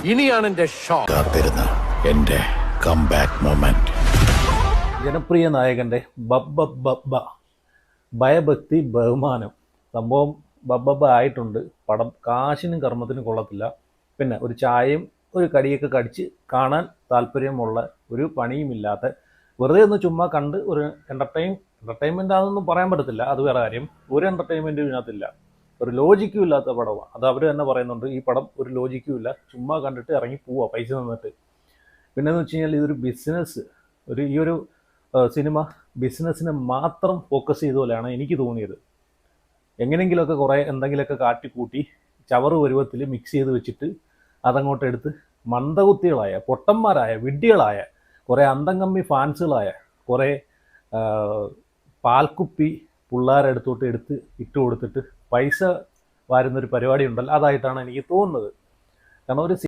ഇനിയാണ് എന്റെ ഷോ. കാത്തിരുന്ന എന്റെ കംബാക്ക് മൊമെന്റ്. ജനപ്രിയ നായകൻ്റെ ബബ്ബ ഭയഭക്തി ബഹുമാനം സംഭവം ബബ്ബ ആയിട്ടുണ്ട്. പടം കാശിനും കർമ്മത്തിനും കൊള്ളത്തില്ല. പിന്നെ ഒരു ചായയും ഒരു കടിയൊക്കെ കടിച്ച് കാണാൻ താല്പര്യമുള്ള, ഒരു പണിയുമില്ലാത്ത, വെറുതെ ഒന്ന് ചുമ്മാ കണ്ട് ഒരു എൻ്റർടൈൻമെൻ്റ് ആണെന്നൊന്നും പറയാൻ പറ്റത്തില്ല, അത് വേറെ കാര്യം. ഒരു എൻ്റർടൈൻമെൻറ്റും ഇതിനകത്തില്ല. ഒരു ലോജിക്കും ഇല്ലാത്ത പടമാണ്. അത് അവർ തന്നെ പറയുന്നുണ്ട്, ഈ പടം ഒരു ലോജിക്കും ഇല്ല, ചുമ്മാ കണ്ടിട്ട് ഇറങ്ങി പോവുക പൈസ തന്നിട്ട്. പിന്നെന്ന് വെച്ച് കഴിഞ്ഞാൽ ഇതൊരു ബിസിനസ്, ഈ ഒരു സിനിമ ബിസിനസ്സിനെ മാത്രം ഫോക്കസ് ചെയ്ത പോലെയാണ് എനിക്ക് തോന്നിയത്. എങ്ങനെയെങ്കിലുമൊക്കെ കുറേ എന്തെങ്കിലുമൊക്കെ കാട്ടിക്കൂട്ടി ചവറ് പരുവത്തിൽ മിക്സ് ചെയ്ത് വെച്ചിട്ട് അതങ്ങോട്ട് എടുത്ത് മന്ദകുത്തികളായ, പൊട്ടന്മാരായ, വിഡ്ഢികളായ, കുറേ അന്തംകമ്മി ഫാൻസുകളായ, കുറേ പാൽക്കുപ്പി പിള്ളേരെടുത്തോട്ട് ഇട്ട് കൊടുത്തിട്ട് പൈസ വാരുന്നൊരു പരിപാടി ഉണ്ടല്ലോ, അതായിട്ടാണ് എനിക്ക് തോന്നുന്നത്. കാരണം ഒരു